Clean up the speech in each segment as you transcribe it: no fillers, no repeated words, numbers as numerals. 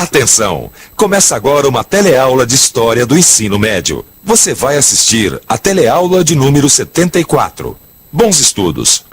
Atenção! Começa agora uma teleaula de História do Ensino Médio. Você vai assistir a teleaula de número 74. Bons estudos!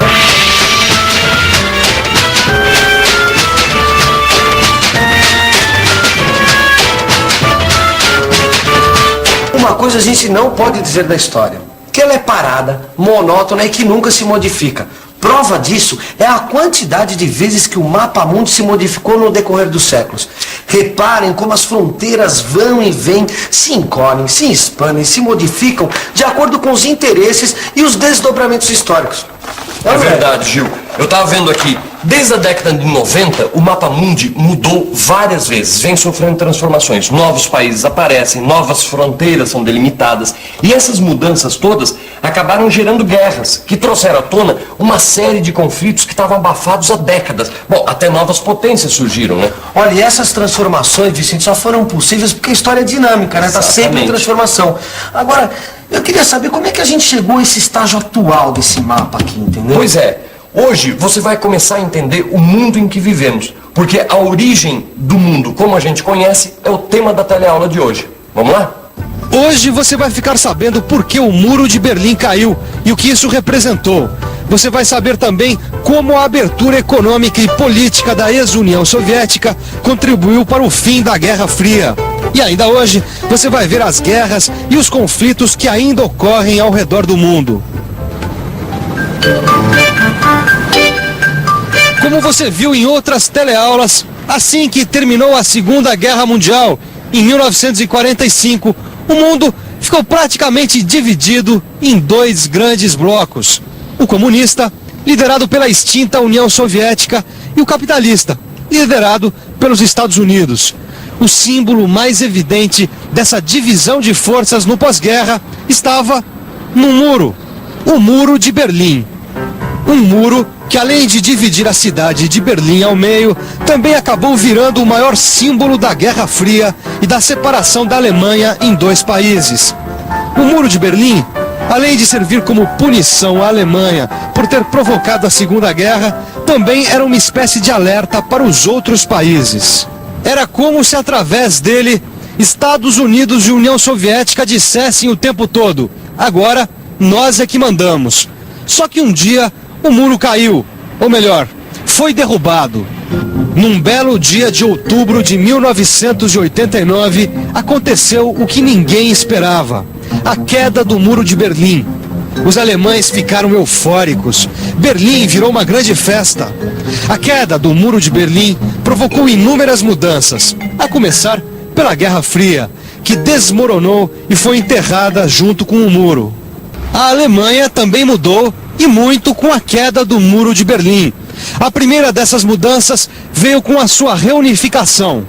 Uma coisa a gente não pode dizer da história, que ela é parada, monótona e que nunca se modifica. Prova disso é a quantidade de vezes que o mapa mundi se modificou no decorrer dos séculos. Reparem como as fronteiras vão e vêm, se encolhem, se expandem, se modificam de acordo com os interesses e os desdobramentos históricos. É verdade, Gil. Eu estava vendo aqui, desde a década de 90, o mapa mundi mudou várias vezes, vem sofrendo transformações. Novos países aparecem, novas fronteiras são delimitadas. E essas mudanças todas acabaram gerando guerras, que trouxeram à tona uma série de conflitos que estavam abafados há décadas. Bom, até novas potências surgiram, né? Olha, e essas transformações, Vicente, só foram possíveis porque a história é dinâmica, né? Está sempre em transformação. Agora, eu queria saber como é que a gente chegou a esse estágio atual desse mapa aqui, entendeu? Pois é. Hoje você vai começar a entender o mundo em que vivemos, porque a origem do mundo, como a gente conhece, é o tema da teleaula de hoje. Vamos lá? Hoje você vai ficar sabendo por que o Muro de Berlim caiu e o que isso representou. Você vai saber também como a abertura econômica e política da ex-União Soviética contribuiu para o fim da Guerra Fria. E ainda hoje você vai ver as guerras e os conflitos que ainda ocorrem ao redor do mundo. Como você viu em outras teleaulas, assim que terminou a Segunda Guerra Mundial, em 1945, o mundo ficou praticamente dividido em dois grandes blocos. O comunista, liderado pela extinta União Soviética, e o capitalista, liderado pelos Estados Unidos. O símbolo mais evidente dessa divisão de forças no pós-guerra estava no muro, o Muro de Berlim. Um muro que, além de dividir a cidade de Berlim ao meio, também acabou virando o maior símbolo da Guerra Fria e da separação da Alemanha em dois países. O Muro de Berlim, além de servir como punição à Alemanha por ter provocado a Segunda Guerra, também era uma espécie de alerta para os outros países. Era como se através dele, Estados Unidos e União Soviética dissessem o tempo todo: agora nós é que mandamos. Só que um dia o muro caiu, ou melhor, foi derrubado. Num belo dia de outubro de 1989, aconteceu o que ninguém esperava: a queda do Muro de Berlim. Os alemães ficaram eufóricos. Berlim virou uma grande festa. A queda do Muro de Berlim provocou inúmeras mudanças, a começar pela Guerra Fria, que desmoronou e foi enterrada junto com o muro. A Alemanha também mudou, e muito, com a queda do Muro de Berlim. A primeira dessas mudanças veio com a sua reunificação.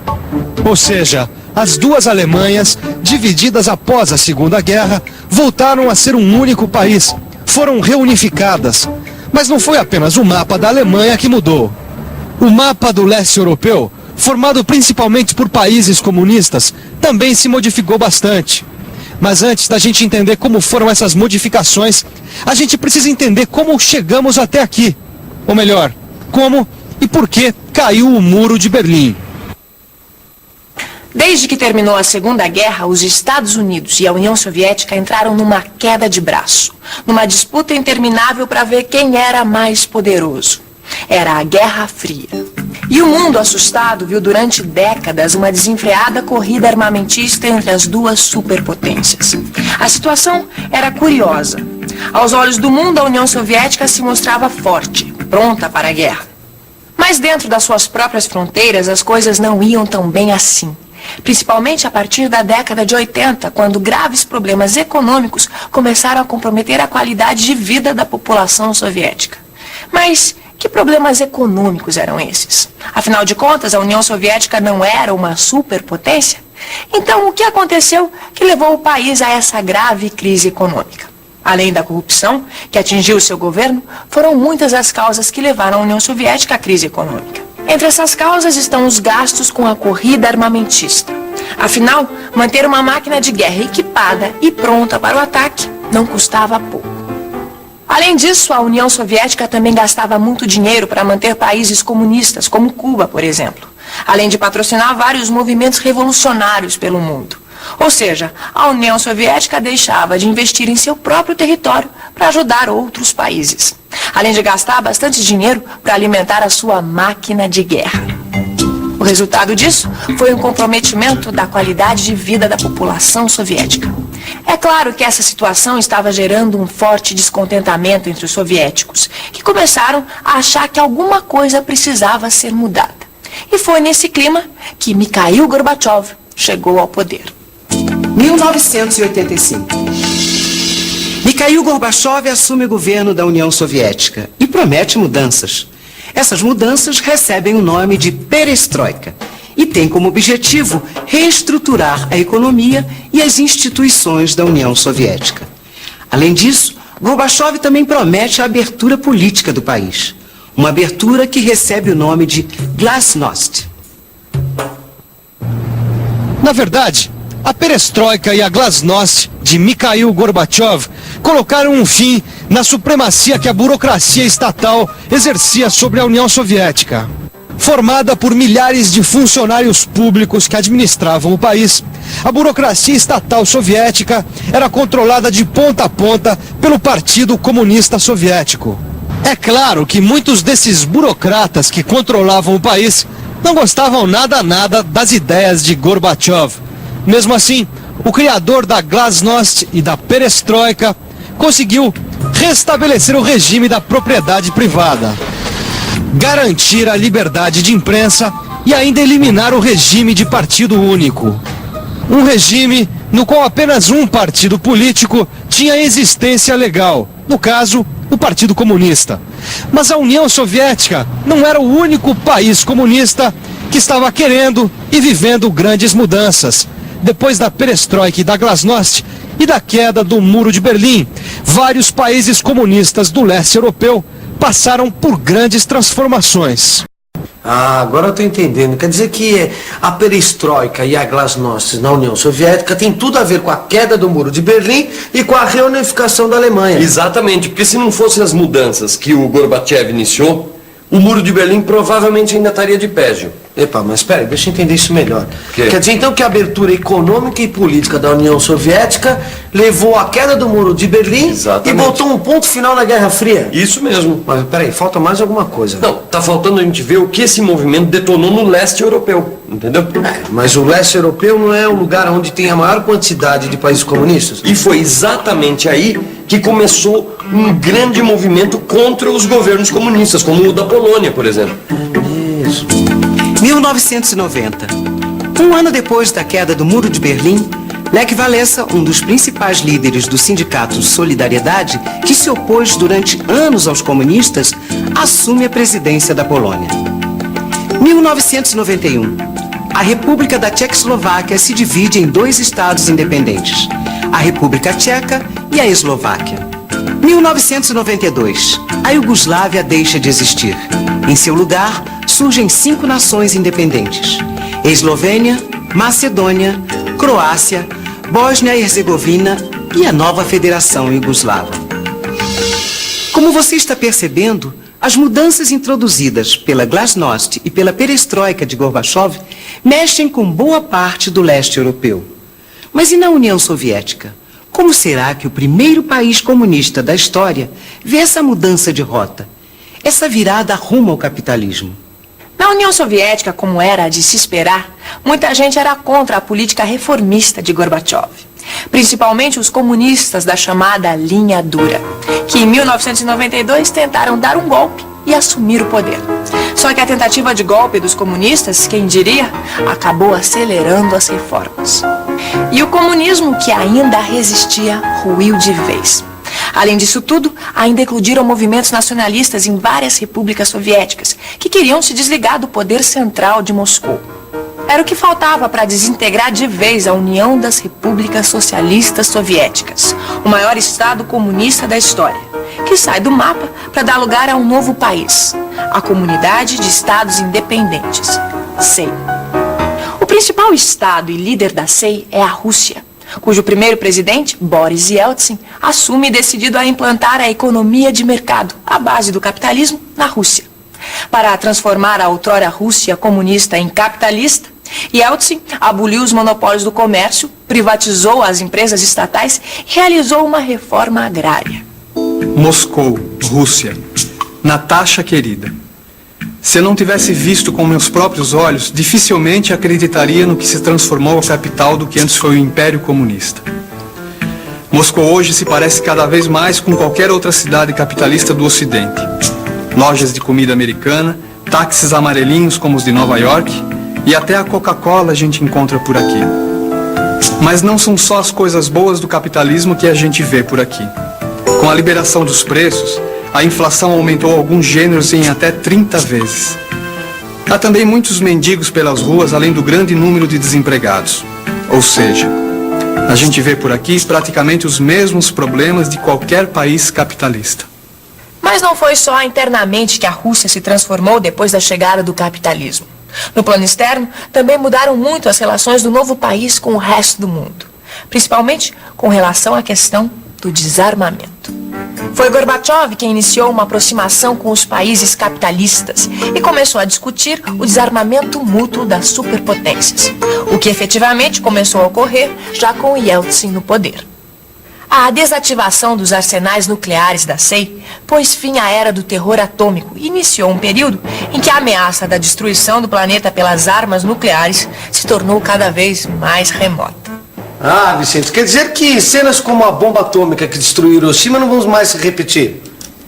Ou seja, as duas Alemanhas, divididas após a Segunda Guerra, voltaram a ser um único país. Foram reunificadas. Mas não foi apenas o mapa da Alemanha que mudou. O mapa do leste europeu, formado principalmente por países comunistas, também se modificou bastante. Mas antes da gente entender como foram essas modificações, a gente precisa entender como chegamos até aqui. Ou melhor, como e por que caiu o Muro de Berlim. Desde que terminou a Segunda Guerra, os Estados Unidos e a União Soviética entraram numa queda de braço, numa disputa interminável para ver quem era mais poderoso. Era a Guerra Fria. E o mundo, assustado, viu durante décadas uma desenfreada corrida armamentista entre as duas superpotências. A situação era curiosa. Aos olhos do mundo, a União Soviética se mostrava forte, pronta para a guerra. Mas dentro das suas próprias fronteiras, as coisas não iam tão bem assim. Principalmente a partir da década de 80, quando graves problemas econômicos começaram a comprometer a qualidade de vida da população soviética. Mas que problemas econômicos eram esses? Afinal de contas, a União Soviética não era uma superpotência? Então, o que aconteceu que levou o país a essa grave crise econômica? Além da corrupção que atingiu seu governo, foram muitas as causas que levaram a União Soviética à crise econômica. Entre essas causas estão os gastos com a corrida armamentista. Afinal, manter uma máquina de guerra equipada e pronta para o ataque não custava pouco. Além disso, a União Soviética também gastava muito dinheiro para manter países comunistas, como Cuba, por exemplo. além de patrocinar vários movimentos revolucionários pelo mundo. Ou seja, a União Soviética deixava de investir em seu próprio território para ajudar outros países, além de gastar bastante dinheiro para alimentar a sua máquina de guerra. O resultado disso foi um comprometimento da qualidade de vida da população soviética. É claro que essa situação estava gerando um forte descontentamento entre os soviéticos, que começaram a achar que alguma coisa precisava ser mudada. E foi nesse clima que Mikhail Gorbachev chegou ao poder. 1985. Mikhail Gorbachev assume o governo da União Soviética e promete mudanças. Essas mudanças recebem o nome de perestroika e têm como objetivo reestruturar a economia e as instituições da União Soviética. Além disso, Gorbachev também promete a abertura política do país, uma abertura que recebe o nome de Glasnost. Na verdade, a perestroika e a glasnost de Mikhail Gorbachev colocaram um fim na supremacia que a burocracia estatal exercia sobre a União Soviética. Formada por milhares de funcionários públicos que administravam o país, a burocracia estatal soviética era controlada de ponta a ponta pelo Partido Comunista Soviético. É claro que muitos desses burocratas que controlavam o país não gostavam nada das ideias de Gorbachev. Mesmo assim, o criador da glasnost e da perestroika conseguiu restabelecer o regime da propriedade privada, garantir a liberdade de imprensa e ainda eliminar o regime de partido único. Um regime no qual apenas um partido político tinha existência legal, no caso, o Partido Comunista. Mas a União Soviética não era o único país comunista que estava querendo e vivendo grandes mudanças. Depois da perestroika e da glasnost e da queda do Muro de Berlim, vários países comunistas do leste europeu passaram por grandes transformações. Ah, agora eu estou entendendo. Quer dizer que a perestroika e a glasnost na União Soviética tem tudo a ver com a queda do Muro de Berlim e com a reunificação da Alemanha. Exatamente, porque se não fossem as mudanças que o Gorbachev iniciou, o Muro de Berlim provavelmente ainda estaria de pé, Gil. Epa, mas espera, deixa eu entender isso melhor. Que? Quer dizer então que a abertura econômica e política da União Soviética levou à queda do Muro de Berlim. Exatamente. E botou um ponto final na Guerra Fria? Isso mesmo. Mas peraí, falta mais alguma coisa. Não, tá faltando a gente ver o que esse movimento detonou no leste europeu, entendeu? Mas o leste europeu não é o lugar onde tem a maior quantidade de países comunistas? E foi exatamente aí que começou um grande movimento contra os governos comunistas, como o da Polônia, por exemplo. Isso. 1990. Um ano depois da queda do Muro de Berlim, Lech Walesa, um dos principais líderes do sindicato Solidariedade, que se opôs durante anos aos comunistas, assume a presidência da Polônia. 1991. A República da Tchecoslováquia se divide em dois estados independentes, a República Tcheca e a Eslováquia. 1992. A Iugoslávia deixa de existir. Em seu lugar, surgem 5 nações independentes: Eslovênia, Macedônia, Croácia, Bósnia e Herzegovina e a nova Federação Iugoslava. Como você está percebendo, as mudanças introduzidas pela glasnost e pela perestroika de Gorbachev mexem com boa parte do leste europeu. Mas e na União Soviética? Como será que o primeiro país comunista da história vê essa mudança de rota, essa virada rumo ao capitalismo? Na União Soviética, como era de se esperar, muita gente era contra a política reformista de Gorbachev. Principalmente os comunistas da chamada linha dura, que em 1992 tentaram dar um golpe e assumir o poder. Só que a tentativa de golpe dos comunistas, quem diria, acabou acelerando as reformas. E o comunismo, que ainda resistia, ruiu de vez. Além disso tudo, ainda eclodiram movimentos nacionalistas em várias repúblicas soviéticas, que queriam se desligar do poder central de Moscou. Era o que faltava para desintegrar de vez a União das Repúblicas Socialistas Soviéticas, o maior estado comunista da história, que sai do mapa para dar lugar a um novo país, a Comunidade de Estados Independentes, SEI. O principal estado e líder da SEI é a Rússia, cujo primeiro presidente, Boris Yeltsin, assume decidido a implantar a economia de mercado, à base do capitalismo, na Rússia. Para transformar a outrora Rússia comunista em capitalista, Yeltsin aboliu os monopólios do comércio, privatizou as empresas estatais e realizou uma reforma agrária. Moscou, Rússia. Natasha querida, se eu não tivesse visto com meus próprios olhos, dificilmente acreditaria no que se transformou a capital do que antes foi o Império Comunista. Moscou hoje se parece cada vez mais com qualquer outra cidade capitalista do Ocidente. Lojas de comida americana, táxis amarelinhos como os de Nova York e até a Coca-Cola a gente encontra por aqui. Mas não são só as coisas boas do capitalismo que a gente vê por aqui. Com a liberação dos preços, a inflação aumentou alguns gêneros em até 30 vezes. Há também muitos mendigos pelas ruas, além do grande número de desempregados. Ou seja, a gente vê por aqui praticamente os mesmos problemas de qualquer país capitalista. Mas não foi só internamente que a Rússia se transformou depois da chegada do capitalismo. No plano externo, também mudaram muito as relações do novo país com o resto do mundo, principalmente com relação à questão do desarmamento. Foi Gorbachev quem iniciou uma aproximação com os países capitalistas e começou a discutir o desarmamento mútuo das superpotências, o que efetivamente começou a ocorrer já com Yeltsin no poder. A desativação dos arsenais nucleares da SEI pôs fim à era do terror atômico e iniciou um período em que a ameaça da destruição do planeta pelas armas nucleares se tornou cada vez mais remota. Ah, Vicente, quer dizer que cenas como a bomba atômica que destruiu Hiroshima não vão mais se repetir?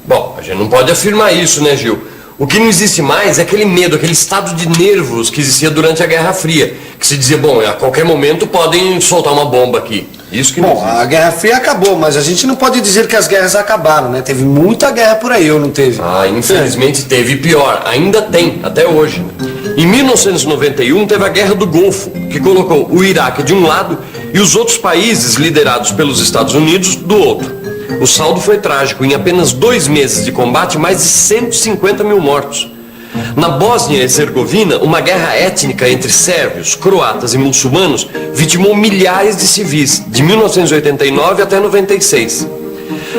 Bom, a gente não pode afirmar isso, né, Gil? O que não existe mais é aquele medo, aquele estado de nervos que existia durante a Guerra Fria. Que se dizia, bom, a qualquer momento podem soltar uma bomba aqui. Isso que não Bom, a Guerra Fria acabou, mas a gente não pode dizer que as guerras acabaram, né? Teve muita guerra por aí, ou não teve? Ah, infelizmente teve pior. Ainda tem, até hoje. Em 1991 teve a Guerra do Golfo, que colocou o Iraque de um lado e os outros países liderados pelos Estados Unidos do outro. O saldo foi trágico. Em apenas 2 meses de combate, mais de 150 mil mortos. Na Bósnia e Herzegovina, uma guerra étnica entre sérvios, croatas e muçulmanos vitimou milhares de civis, de 1989 até 96.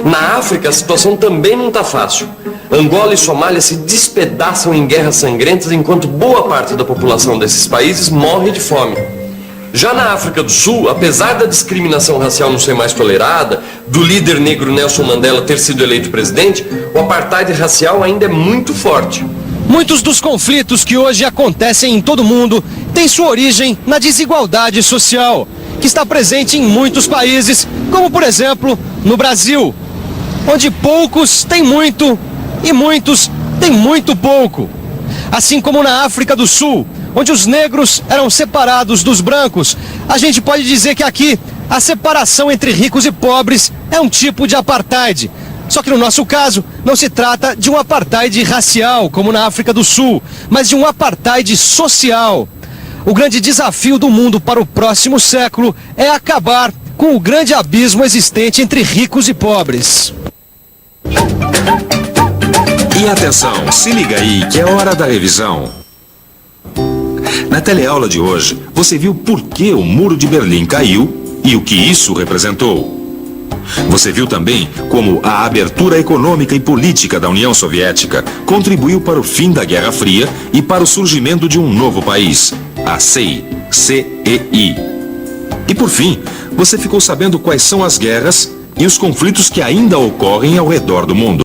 Na África, a situação também não está fácil. Angola e Somália se despedaçam em guerras sangrentas, enquanto boa parte da população desses países morre de fome. Já na África do Sul, apesar da discriminação racial não ser mais tolerada, do líder negro Nelson Mandela ter sido eleito presidente, o apartheid racial ainda é muito forte. Muitos dos conflitos que hoje acontecem em todo o mundo têm sua origem na desigualdade social, que está presente em muitos países, como por exemplo no Brasil, onde poucos têm muito e muitos têm muito pouco. Assim como na África do Sul, onde os negros eram separados dos brancos, a gente pode dizer que aqui a separação entre ricos e pobres é um tipo de apartheid. Só que no nosso caso, não se trata de um apartheid racial, como na África do Sul, mas de um apartheid social. O grande desafio do mundo para o próximo século é acabar com o grande abismo existente entre ricos e pobres. E atenção, se liga aí que é hora da revisão. Na teleaula de hoje, você viu por que o Muro de Berlim caiu e o que isso representou. Você viu também como a abertura econômica e política da União Soviética contribuiu para o fim da Guerra Fria e para o surgimento de um novo país, a CEI. E por fim, você ficou sabendo quais são as guerras e os conflitos que ainda ocorrem ao redor do mundo.